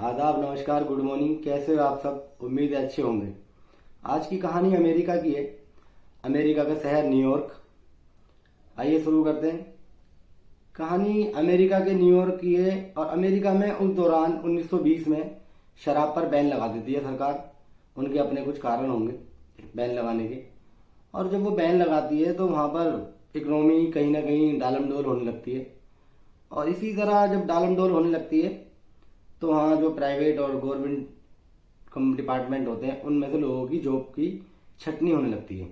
आदाब, नमस्कार, good morning. कैसे हो आप सब? उम्मीद है अच्छे होंगे। आज की कहानी अमेरिका की है। अमेरिका का शहर न्यूयॉर्क। आइए शुरू करते हैं। कहानी अमेरिका के न्यूयॉर्क की है और अमेरिका में उस दौरान 1920 में शराब पर बैन लगा देती है सरकार। उनके अपने कुछ कारण होंगे बैन लगाने के। और जब वो बैन लगाती है तो वहाँ पर इकोनॉमी कहीं ना कहीं डालमडोल होने लगती है। और इसी तरह जब डालमडोल होने लगती है तो वहाँ जो प्राइवेट और गवर्नमेंट डिपार्टमेंट होते हैं उनमें से लोगों की जॉब की छटनी होने लगती है।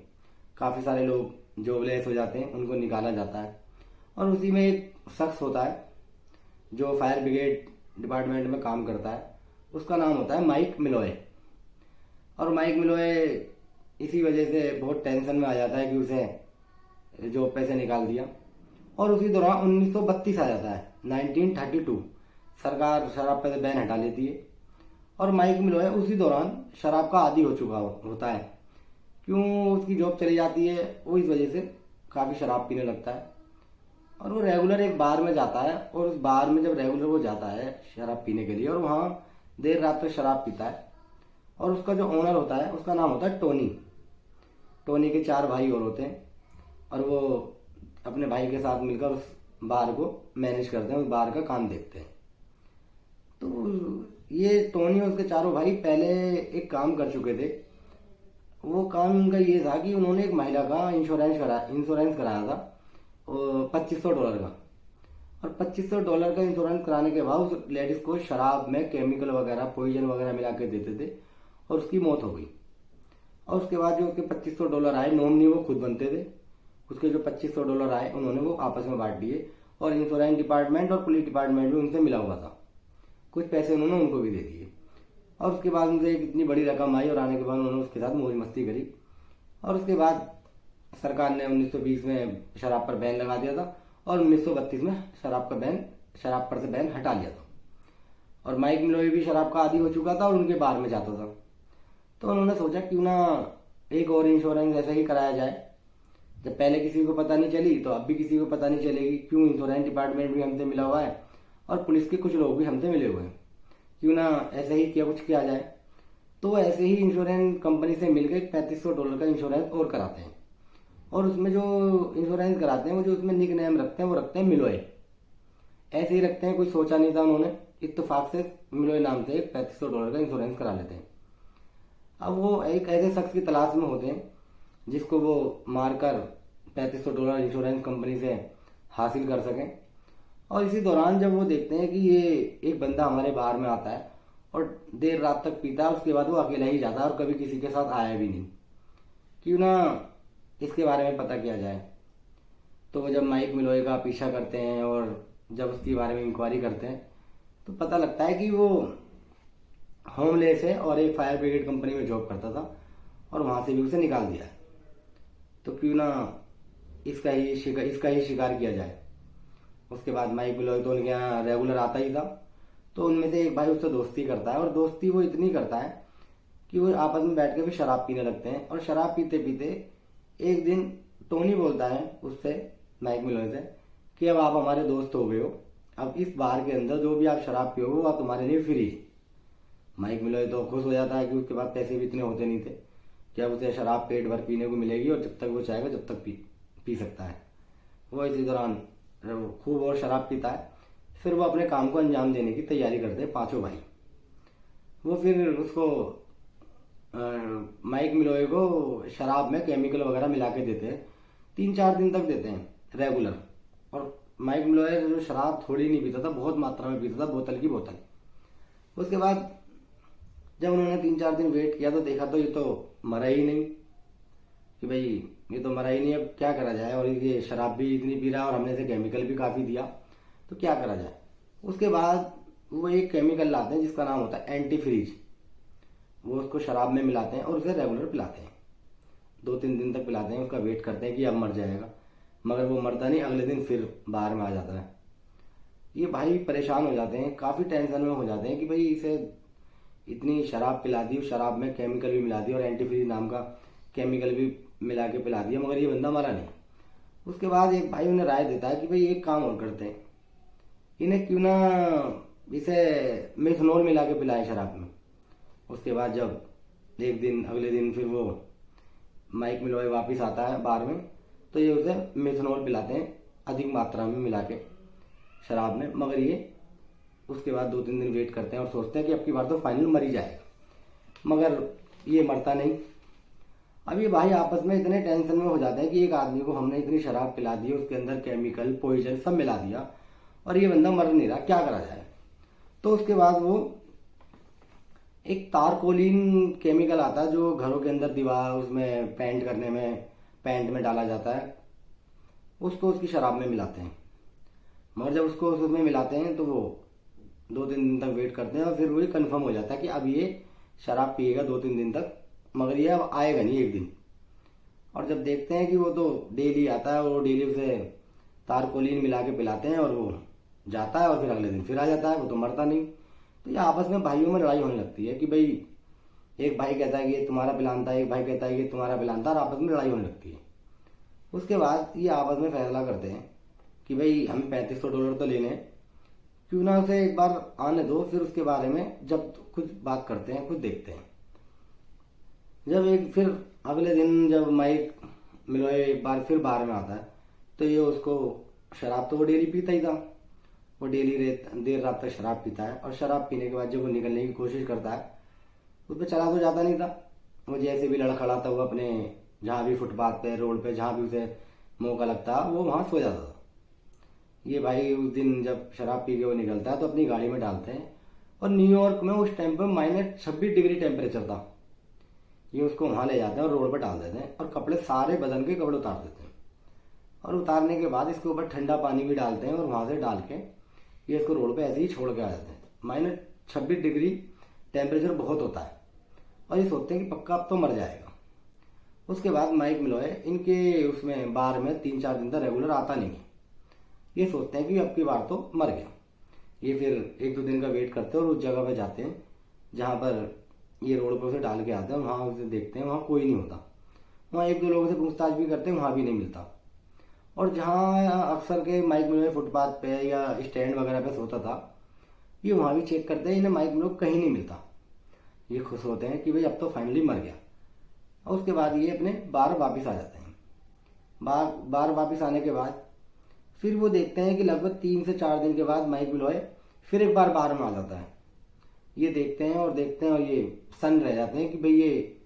काफ़ी सारे लोग जॉबलेस हो जाते हैं, उनको निकाला जाता है। और उसी में एक शख्स होता है जो फायर ब्रिगेड डिपार्टमेंट में काम करता है। उसका नाम होता है माइक मिलोय। और माइक मिलोय इसी वजह से बहुत टेंशन में आ जाता है कि उसे जॉब पे से निकाल दिया। और उसी दौरान 1932 आ जाता है, 1932। सरकार शराब पर बैन हटा लेती है और माइक मिलोय उसी दौरान शराब का आदी हो चुका होता है। क्यों उसकी जॉब चली जाती है? वो इस वजह से काफ़ी शराब पीने लगता है। और वो रेगुलर एक बार में जाता है और उस बार में जब रेगुलर वो जाता है शराब पीने के लिए और वहाँ देर रात तक शराब पीता है। और उसका जो ओनर होता है उसका नाम होता है टोनी। टोनी के 4 भाई और होते हैं और वो अपने भाई के साथ मिलकर उस बार को मैनेज करते हैं, उस बार का काम देखते हैं। तो ये टोनी और उसके चारों भाई पहले एक काम कर चुके थे। वो काम उनका ये था कि उन्होंने एक महिला का इंश्योरेंस कराया था $2500 का। और $2500 का इंश्योरेंस कराने के बाद उस लेडीज को शराब में केमिकल वगैरह, पॉइजन वगैरह मिला के देते थे और उसकी मौत हो गई। और उसके बाद जो उसके $2500 आए, नॉमिनी वो खुद बनते थे। उसके जो $2500 आए उन्होंने वो आपस में बांट दिए और इंश्योरेंस डिपार्टमेंट और पुलिस डिपार्टमेंट भी उनसे मिला हुआ था। कुछ पैसे उन्होंने उनको भी दे दिए। और उसके बाद उनसे एक इतनी बड़ी रकम आई और आने के बाद उन्होंने उसके साथ मौज मस्ती करी। और उसके बाद सरकार ने 1920 में शराब पर बैन लगा दिया था और 1932 में शराब पर से बैन हटा लिया था। और माइक मिलोय भी शराब का आदी हो चुका था और उनके बार में जाता था। तो उन्होंने सोचा क्यों ना एक और इंश्योरेंस ऐसा ही कराया जाए। जब पहले किसी को पता नहीं चली तो अब भी किसी को पता नहीं चलेगी। क्यों, इंश्योरेंस डिपार्टमेंट भी हमसे मिला हुआ है और पुलिस के कुछ लोग भी हमसे मिले हुए हैं, क्यों ना ऐसे ही कुछ किया जाए। तो ऐसे ही इंश्योरेंस कंपनी से मिलकर $3500 का इंश्योरेंस और कराते हैं। और उसमें जो इंश्योरेंस कराते हैं वो जो उसमें निक नेम रखते हैं वो रखते हैं मिलोय। ऐसे ही रखते हैं, कुछ सोचा नहीं था उन्होंने, इत्तेफाक से मिलोय नाम से एक $3500 का इंश्योरेंस करा लेते हैं। अब वो एक ऐसे शख्स की तलाश में होते हैं जिसको वो मारकर $3500 इंश्योरेंस कंपनी से हासिल कर सकें। और इसी दौरान जब वो देखते हैं कि ये एक बंदा हमारे बाहर में आता है और देर रात तक पीता है, उसके बाद वो अकेला ही जाता है और कभी किसी के साथ आया भी नहीं, क्यों ना इसके बारे में पता किया जाए। तो वो जब माइक मिलोय का पीछा करते हैं और जब उसके बारे में इंक्वायरी करते हैं तो पता लगता है कि वो होमलेस है और एक फायर ब्रिगेड कंपनी में जॉब करता था और वहां से भी उसे निकाल दिया है। तो क्यों ना इसका ही शिकार किया जाए। उसके बाद माइक मिलोय तो उनके यहाँ रेगुलर आता ही था। तो उनमें से एक भाई उससे दोस्ती करता है और दोस्ती वो इतनी करता है कि वो आपस में बैठ के भी शराब पीने लगते हैं। और शराब पीते पीते एक दिन टोनी बोलता है उससे, माइक मिलोय से, कि अब आप हमारे दोस्त हो गए हो, अब इस बार के अंदर जो भी आप शराब पियोगे वो आप तुम्हारे लिए फ्री है। माइक मिलोय तो खुश हो जाता है कि उसके पास पैसे भी इतने होते नहीं थे कि अब उसे शराब पेट भर पीने को मिलेगी और जब तक वो चाहेगा जब तक पी सकता है। वो इसी दौरान खूब और शराब पीता है। फिर वो अपने काम को अंजाम देने की तैयारी करते हैं, पांचों भाई। वो फिर उसको माइक मिलोय को शराब में केमिकल वगैरह मिला के देते हैं। 3-4 दिन तक देते हैं रेगुलर। और माइक मिलोय जो शराब थोड़ी नहीं पीता था, बहुत मात्रा में पीता था, बोतल की बोतल। उसके बाद जब उन्होंने 3-4 दिन वेट किया तो देखा तो ये तो मरा ही नहीं, कि भाई ये तो मरा ही नहीं, अब क्या करा जाए। और ये शराब भी इतनी पी रहा है और हमने इसे केमिकल भी काफ़ी दिया, तो क्या करा जाए। उसके बाद वो एक केमिकल लाते हैं जिसका नाम होता है एंटी फ्रीज। वो उसको शराब में मिलाते हैं और उसे रेगुलर पिलाते हैं। 2-3 दिन तक पिलाते हैं, उसका वेट करते हैं कि अब मर जाएगा, मगर वो मरता नहीं। अगले दिन फिर बाहर में आ जाता है। ये भाई परेशान हो जाते हैं, काफ़ी टेंशन में हो जाते हैं कि भाई इसे इतनी शराब पिला दी, शराब में केमिकल भी मिला दिया और एंटी फ्रीज नाम का केमिकल भी मिला के पिला दिया, मगर ये बंदा मरा नहीं। उसके बाद एक भाई उन्हें राय देता है कि भाई एक काम और करते हैं, इन्हें क्यों ना इसे मिथनॉल मिला के पिलाए शराब में। उसके बाद जब एक दिन अगले दिन फिर वो माइक मिलोय वापस आता है बार में, तो ये उसे मिथनॉल पिलाते हैं अधिक मात्रा में मिला के शराब में। मगर ये उसके बाद 2-3 दिन वेट करते हैं और सोचते हैं कि अब की बार तो फाइनल मर ही जाएगा, मगर ये मरता नहीं। अब ये भाई आपस में इतने टेंशन में हो जाते हैं कि एक आदमी को हमने इतनी शराब पिला दी, उसके अंदर केमिकल पॉइजन सब मिला दिया और ये बंदा मर नहीं रहा, क्या करा जाए। तो उसके बाद वो एक तारकोलिन केमिकल आता है जो घरों के अंदर दीवार उसमें पेंट करने में पेंट में डाला जाता है, उसको उसकी शराब में मिलाते हैं। मगर जब उसको उसमें मिलाते हैं तो वो 2-3 दिन तक वेट करते हैं और फिर वही कंफर्म हो जाता है कि अब ये शराब पिएगा 2-3 दिन तक, मगर ये अब आएगा नहीं एक दिन। और जब देखते हैं कि वो तो डेली आता है, वो डेली उसे तारकोलिन मिला के पिलाते हैं और वो जाता है और फिर अगले दिन फिर आ जाता है, वो तो मरता नहीं। तो ये आपस में भाइयों में लड़ाई होने लगती है कि भाई एक भाई कहता है कि ये तुम्हारा पिलान था, एक भाई कहता है कि तुम्हारा पिलान था, और आपस में लड़ाई होने लगती है। उसके बाद ये आपस में फैसला करते हैं कि भाई हम $3500 तो लेने हैं, क्यों ना उसे एक बार आने दो, फिर उसके बारे में जब कुछ बात करते हैं, कुछ देखते हैं। जब एक फिर अगले दिन जब माइक मिलोय एक बार फिर बार में आता है, तो ये उसको शराब तो वो डेली पीता ही था, वो डेली देर रात तक शराब पीता है। और शराब पीने के बाद जब वो निकलने की कोशिश करता है, उस पर चला तो जाता नहीं था, वो जैसे भी लड़खड़ाता हुआ अपने जहाँ भी फुटपाथ पे रोड पे जहाँ भी उसे मौका लगता वो वहाँ सो जाता था। ये भाई उस दिन जब शराब पी के वो निकलता है तो अपनी गाड़ी में डालते हैं, और न्यूयॉर्क में उस टाइम पर -26 डिग्री टेम्परेचर था। ये उसको वहाँ ले जाते हैं और रोड पर डाल देते हैं और कपड़े सारे बदन के कपड़े उतार देते हैं, और उतारने के बाद इसके ऊपर ठंडा पानी भी डालते हैं और वहाँ से डाल के ये इसको रोड पे ऐसे ही छोड़ के आ जाते हैं। -26 डिग्री टेम्परेचर बहुत होता है, और ये सोचते हैं कि पक्का अब तो मर जाएगा। उसके बाद माइक मिलोय इनके उसमें बार में 3-4 दिन तक रेगुलर आता नहीं है। ये सोचते हैं कि अब की बार तो मर गया। ये फिर 1-2 दिन का वेट करते हैं और उस जगह पे जाते हैं जहाँ पर ये रोड पर उसे डाल के आते हैं, वहाँ उसे देखते हैं, वहाँ कोई नहीं होता। वहाँ 1-2 लोगों से पूछताछ भी करते हैं, वहाँ भी नहीं मिलता। और जहाँ अक्सर के माइक मिलोय फुटपाथ पे या स्टैंड वगैरह पे सोता था, ये वहाँ भी चेक करते हैं, इन्हें माइक मिलोय कहीं नहीं मिलता। ये खुश होते हैं कि भाई अब तो फाइनली मर गया। और उसके बाद ये अपने बार वापस आ जाते हैं। बार वापस आने के बाद फिर वो देखते हैं कि लगभग 3 से 4 दिन के बाद माइक मिलोय फिर एक बार में आ जाता है। ये देखते हैं और ये सन रह जाते हैं कि भाई ये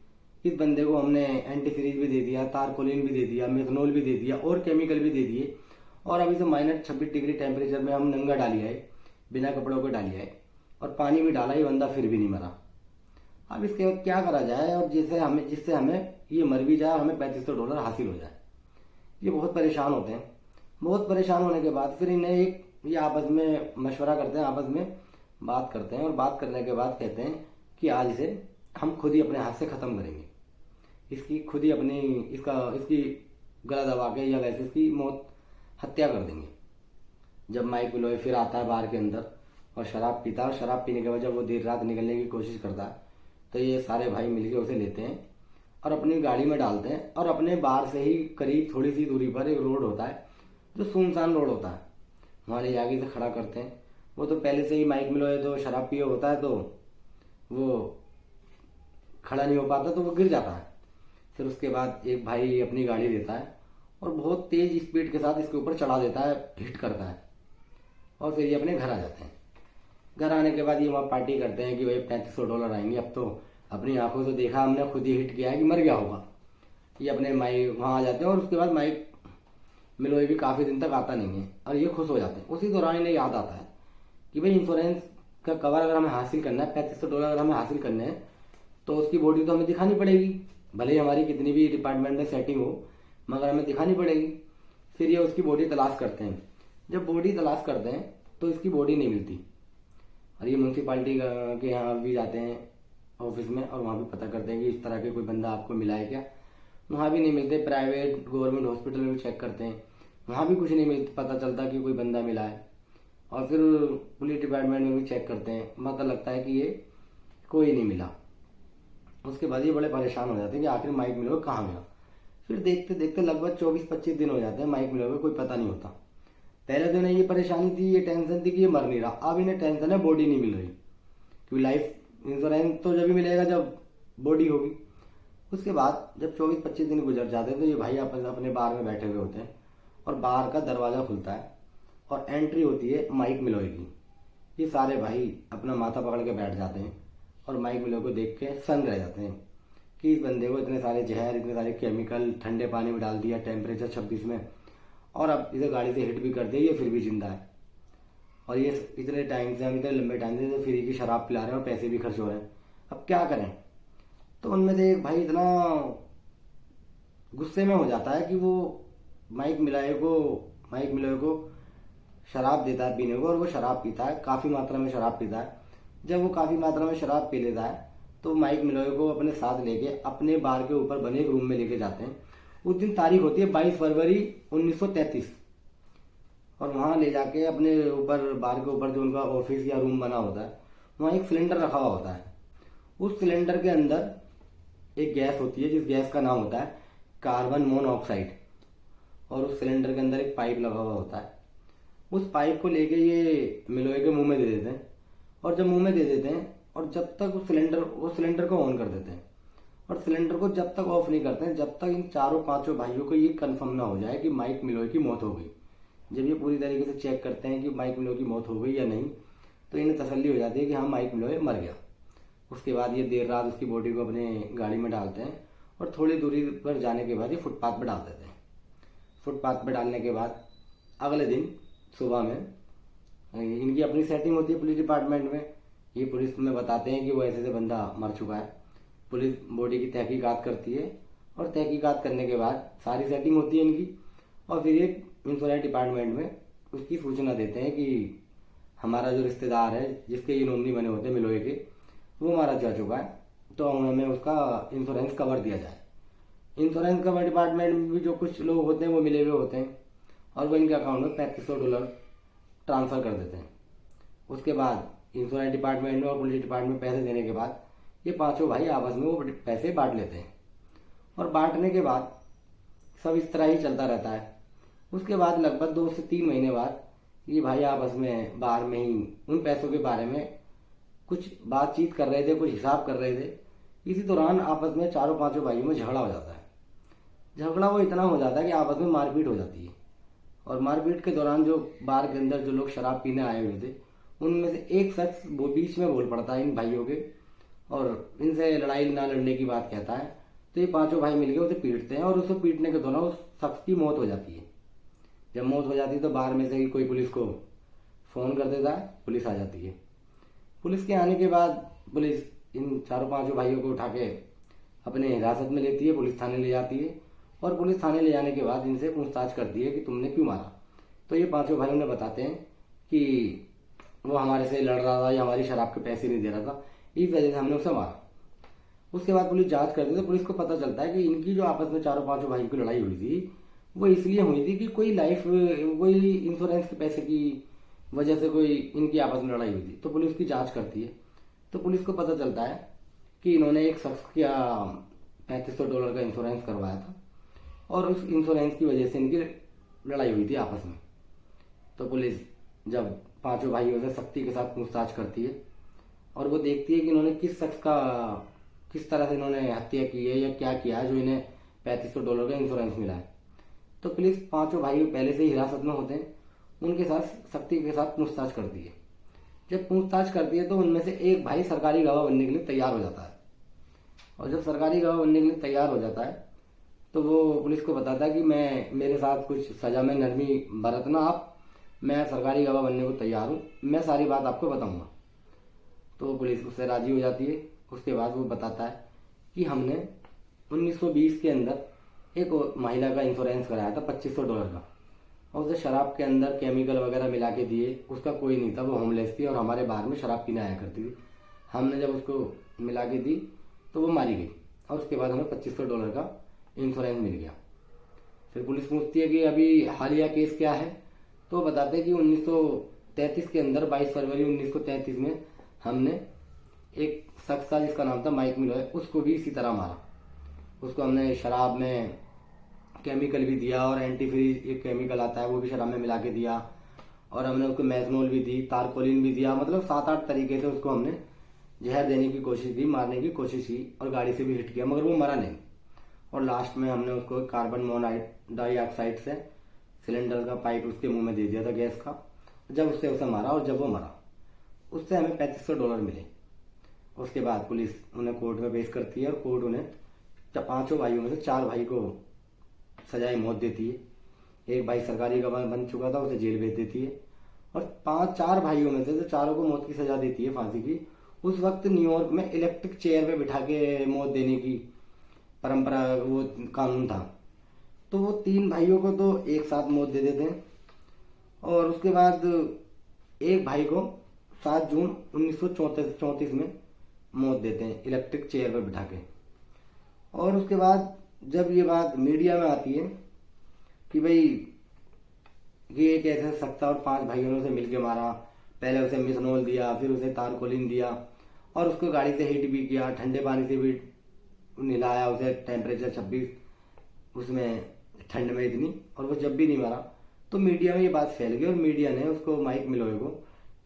इस बंदे को हमने एंटीफ्रीज भी दे दिया, तारकोलिन भी दे दिया, मेथनॉल भी दे दिया और केमिकल भी दे दिए, और अभी से -26 डिग्री टेम्परेचर में हम नंगा डालिया है, बिना कपड़ों के डालिया है, और पानी भी डाला, ये बंदा फिर भी नहीं मरा। अब इसके बाद क्या करा जाए और जिससे हमें ये मर भी जाए, हमें $3500 हासिल हो जाए। ये बहुत परेशान होते हैं। बहुत परेशान होने के बाद फिर इन्हें ये आपस में मशवरा करते हैं, आपस में बात करते हैं, और बात करने के बाद कहते हैं कि आज इसे हम खुद ही अपने हाथ से ख़त्म करेंगे, इसकी खुद ही इसकी गला दबा के या वैसे इसकी हत्या कर देंगे। जब माइक मिलोय फिर आता है बार के अंदर और शराब पीता है, और शराब पीने के बाद जब वो देर रात निकलने की कोशिश करता है, तो ये सारे भाई मिलके उसे लेते हैं और अपनी गाड़ी में डालते हैं, और अपने बार से ही करीब थोड़ी सी दूरी पर एक रोड होता है जो सुनसान रोड होता है, वहाँ ले जाके इसे खड़ा करते हैं। वो तो पहले से ही माइक मिलोय तो शराब पिए होता है, तो वो खड़ा नहीं हो पाता, तो वो गिर जाता है। फिर उसके बाद एक भाई अपनी गाड़ी लेता है और बहुत तेज स्पीड के साथ इसके ऊपर चढ़ा देता है, हिट करता है, और फिर ये अपने घर आ जाते हैं। घर आने के बाद ये वहाँ पार्टी करते हैं कि भाई $3500 आएंगे, अब तो अपनी आंखों से देखा हमने, खुद ही हिट किया है कि मर गया होगा। ये अपने माइक वहाँ आ जाते हैं, और उसके बाद माइक मिलोय भी काफ़ी दिन तक आता नहीं है, और ये खुश हो जाते हैं। उसी दौरान इन्हें याद आता है कि भाई इंश्योरेंस का कवर अगर हमें हासिल करना है, $3500 अगर हमें हासिल करने हैं, तो उसकी बॉडी तो हमें दिखानी पड़ेगी, भले ही हमारी कितनी भी डिपार्टमेंट में सेटिंग हो, मगर हमें दिखानी पड़ेगी। फिर ये उसकी बॉडी तलाश करते हैं। जब बॉडी तलाश करते हैं तो इसकी बॉडी नहीं मिलती, और ये म्यूनसिपालिटी के यहाँ भी जाते हैं ऑफिस में, और वहाँ भी पता करते हैं कि इस तरह के कोई बंदा आपको मिला है क्या। वहाँ भी नहीं मिलते। प्राइवेट गवर्नमेंट हॉस्पिटल में भी चेक करते हैं, वहाँ भी कुछ नहीं मिलता, पता चलता कि कोई बंदा मिला है। और फिर पुलिस डिपार्टमेंट में भी चेक करते हैं, पता लगता है कि ये कोई नहीं मिला। उसके बाद ये बड़े परेशान हो जाते हैं कि आखिर माइक मिलोय कहाँ गया। फिर देखते देखते लगभग 24-25 दिन हो जाते हैं, माइक मिलोय का कोई पता नहीं होता। पहले तो इन्हें ये परेशानी थी, ये टेंशन थी कि ये मर नहीं रहा, अब इन्हें टेंशन है बॉडी नहीं मिल रही, क्योंकि लाइफ इंश्योरेंस तो जब भी मिलेगा जब बॉडी होगी। उसके बाद जब 24-25 दिन गुजर जाते हैं तो ये भाई आपस अपने बार में बैठे हुए होते हैं और बाहर का दरवाज़ा खुलता है और एंट्री होती है माइक मिलोय की। ये सारे भाई अपना माथा पकड़ के बैठ जाते हैं और माइक मिलोय को देख के सन्न रह जाते हैं कि इस बंदे को इतने सारे जहर, इतने सारे केमिकल ठंडे पानी में डाल दिया, टेम्परेचर 26 में, और अब इसे गाड़ी से हिट भी कर दिया, ये फिर भी जिंदा है। और ये इतने टाइम से, हम इतने लंबे टाइम से फ्री की शराब पिला रहे हैं और पैसे भी खर्च हो रहे हैं, अब क्या करें। तो उनमें से एक भाई इतना गुस्से में हो जाता है कि वो माइक मिलोय को शराब देता है पीने को, और वो शराब पीता है, काफ़ी मात्रा में शराब पीता है। जब वो काफ़ी मात्रा में शराब पी लेता है तो माइक मिलोय को अपने साथ लेके अपने बार के ऊपर बने एक रूम में लेके जाते हैं। उस दिन तारीख होती है 22 फरवरी 1933, और वहाँ ले जाके अपने ऊपर बार के ऊपर जो उनका ऑफिस या रूम बना होता है, वहाँ एक सिलेंडर रखा हुआ होता है। उस सिलेंडर के अंदर एक गैस होती है जिस गैस का नाम होता है कार्बन मोनोऑक्साइड, और उस सिलेंडर के अंदर एक पाइप लगा हुआ होता है। उस पाइप को लेके ये मिलोय के मुंह में दे देते हैं, और जब मुंह में दे देते हैं और जब तक वो सिलेंडर को ऑन कर देते हैं, और सिलेंडर को जब तक ऑफ नहीं करते हैं जब तक इन चारों पांचों भाइयों को ये कंफर्म ना हो जाए कि माइक मिलोय की मौत हो गई। जब ये पूरी तरीके से चेक करते हैं कि माइक मिलोय की मौत हो गई या नहीं, तो इन्हें तसल्ली हो जाती है कि हाँ माइक मिलोय मर गया। उसके बाद ये देर रात उसकी बॉडी को अपने गाड़ी में डालते हैं और थोड़ी दूरी पर जाने के बाद ये फुटपाथ पर डाल देते हैं। फुटपाथ पर डालने के बाद अगले दिन सुबह में इनकी अपनी सेटिंग होती है पुलिस डिपार्टमेंट में। ये पुलिस में बताते हैं कि वो ऐसे बंदा मर चुका है। पुलिस बॉडी की तहकीकात करती है, और तहकीकात करने के बाद सारी सेटिंग होती है इनकी, और फिर ये इंश्योरेंस डिपार्टमेंट में उसकी सूचना देते हैं कि हमारा जो रिश्तेदार है जिसके ये नॉमिनी बने होते हैं मिलोय के, वो मारा जा चुका है, तो हमें उसका इंश्योरेंस कवर दिया जाए। इंश्योरेंस कवर डिपार्टमेंट में भी जो कुछ लोग होते हैं वो मिले हुए होते हैं, और वो इनके अकाउंट में $3500 ट्रांसफ़र कर देते हैं। उसके बाद इंश्योरेंस डिपार्टमेंट में और पुलिस डिपार्टमेंट में पैसे देने के बाद ये पांचों भाई आपस में वो पैसे बांट लेते हैं, और बांटने के बाद सब इस तरह ही चलता रहता है। उसके बाद लगभग 2 से 3 महीने बाद ये भाई आपस में बाहर में ही उन पैसों के बारे में कुछ बातचीत कर रहे थे, कुछ हिसाब कर रहे थे। इसी दौरान आपस में चारों पांचों भाइयों में झगड़ा हो जाता है। झगड़ा वो इतना हो जाता है कि आपस में मारपीट हो जाती है, और मारपीट के दौरान जो बार के अंदर जो लोग शराब पीने आए हुए थे उनमें से एक शख्स वो बीच में बोल पड़ता है इन भाइयों के, और इनसे लड़ाई ना लड़ने की बात कहता है। तो ये पांचों भाई मिलकर उसे पीटते हैं, और उसे पीटने के दौरान उस शख्स की मौत हो जाती है। जब मौत हो जाती है तो बाहर में से ही कोई पुलिस को फोन कर देता है, पुलिस आ जाती है। पुलिस के आने के बाद पुलिस इन चारों पांचों भाइयों को उठा के अपने हिरासत में लेती है, पुलिस थाने ले जाती है, और पुलिस थाने ले जाने के बाद इनसे पूछताछ करती है कि तुमने क्यों मारा। तो ये पांचों भाई उन्हें बताते हैं कि वो हमारे से लड़ रहा था या हमारी शराब के पैसे नहीं दे रहा था, इस वजह से हमने उसे मारा। उसके बाद पुलिस जांच करती है तो पुलिस को पता चलता है कि इनकी जो आपस में चारों पांचों भाई की लड़ाई हुई थी वो इसलिए हुई थी कि कोई इंश्योरेंस के पैसे की वजह से कोई इनकी आपस में लड़ाई हुई थी। तो पुलिस की जांच करती है तो पुलिस को पता चलता है कि इन्होंने एक शख्स का $3500 का इंश्योरेंस करवाया था, और उस इंश्योरेंस की वजह से इनकी लड़ाई हुई थी आपस में। तो पुलिस जब पांचों भाइयों से सख्ती के साथ पूछताछ करती है, और वो देखती है कि इन्होंने किस तरह से इन्होंने हत्या की है या क्या किया है जो इन्हें $3500 का इंश्योरेंस मिला है। तो पुलिस पांचों भाई पहले से ही हिरासत में होते हैं, उनके साथ सख्ती के साथ पूछताछ करती है। जब पूछताछ करती है तो उनमें से एक भाई सरकारी गवाह बनने के लिए तैयार हो जाता है, और जब सरकारी गवाह बनने के लिए तैयार हो जाता है तो वो पुलिस को बताता है कि मेरे साथ कुछ सजा में नरमी बरतना आप, मैं सरकारी गवाह बनने को तैयार हूँ, मैं सारी बात आपको बताऊंगा। तो पुलिस उससे राजी हो जाती है। उसके बाद वो बताता है कि हमने 1920 के अंदर एक महिला का इंश्योरेंस कराया था $2500 का, और उसे शराब के अंदर केमिकल वगैरह मिला के दिए, उसका कोई नहीं था, वो होमलेस थी और हमारे बार में शराब पीने आया करती थी। हमने जब उसको मिला के दी तो वो मारी गई, और उसके बाद हमें $2500 का इंश्योरेंस मिल गया। फिर पुलिस पूछती है कि अभी हालिया केस क्या है, तो बताते हैं कि 1933 के अंदर 22 फरवरी 1933 में हमने एक शख्स था जिसका नाम था माइक मिलोय, उसको भी इसी तरह मारा। उसको हमने शराब में केमिकल भी दिया, और एंटीफ्रीज एक केमिकल आता है वो भी शराब में मिला के दिया, और हमने उसको मैथनॉल भी दी, तारकोलिन भी दिया, मतलब 7-8 तरीके से उसको हमने जहर देने की कोशिश की, मारने की कोशिश की, और गाड़ी से भी हिट किया, मगर वो मरा नहीं। और लास्ट में हमने उसको कार्बन मोनोडाइऑक्साइड से सिलेंडर का पाइप उसके मुंह में दे दिया था गैस का, जब उससे उसे मारा, और जब वो मरा उससे हमें $3500 मिले। उसके बाद पुलिस उन्हें कोर्ट में पेश करती है और कोर्ट उन्हें 5 भाइयों में से 4 भाई को सजाए मौत देती है। एक भाई सरकारी गवाह बन चुका था, उसे जेल भेज देती है। और 4 भाइयों में से जो चारों को मौत की सजा देती है फांसी की, उस वक्त न्यूयॉर्क में इलेक्ट्रिक चेयर पे बिठा के मौत देने की परंपरा, वो कानून था। तो वो 3 भाइयों को तो एक साथ मौत दे देते हैं, और उसके बाद एक भाई को 7 जून 1934 में मौत देते हैं इलेक्ट्रिक चेयर पर बिठा के। और उसके बाद जब ये बात मीडिया में आती है कि भाई ये कैसे हो सकता, और 5 भाइयों ने उसे मिलके मारा, पहले उसे मिथनॉल दिया, फिर उसे तारकोलिन दिया, और उसको गाड़ी से हिट भी किया, ठंडे पानी से भी नहलाया उसे, टेम्परेचर 26 उसमें ठंड में इतनी, और वो जब भी नहीं मारा। तो मीडिया में ये बात फैल गई और मीडिया ने उसको, माइक मिलोए को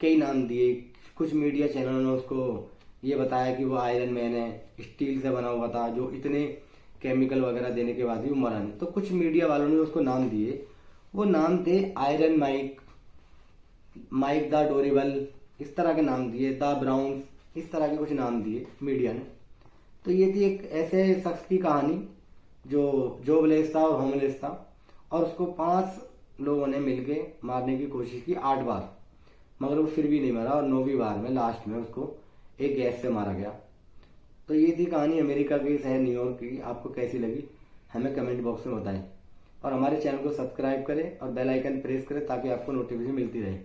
कई नाम दिए। कुछ मीडिया चैनलों ने उसको ये बताया कि वो आयरन मैन है, स्टील से बना हुआ था, जो इतने केमिकल वगैरह देने के बाद भी वो मरा नहीं। तो कुछ मीडिया वालों ने उसको नाम दिए, वो नाम थे आयरन माइक, माइक द डोरेबल, इस तरह के नाम दिए, द ब्राउन, इस तरह के कुछ नाम दिए मीडिया ने। तो ये थी एक ऐसे शख्स की कहानी जो जॉबलेस था और होमलेस था, और उसको 5 लोगों ने मिलके मारने की कोशिश की 8 बार, मगर वो फिर भी नहीं मरा, और 9वीं बार में लास्ट में उसको एक गैस से मारा गया। तो ये थी कहानी अमेरिका के शहर न्यूयॉर्क की। आपको कैसी लगी हमें कमेंट बॉक्स में बताएं, और हमारे चैनल को सब्सक्राइब करें और बेल आइकन प्रेस करें ताकि आपको नोटिफिकेशन मिलती रहे।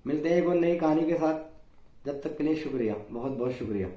मिलते हैं एक और नई कहानी के साथ, जब तक के लिए शुक्रिया, बहुत बहुत शुक्रिया।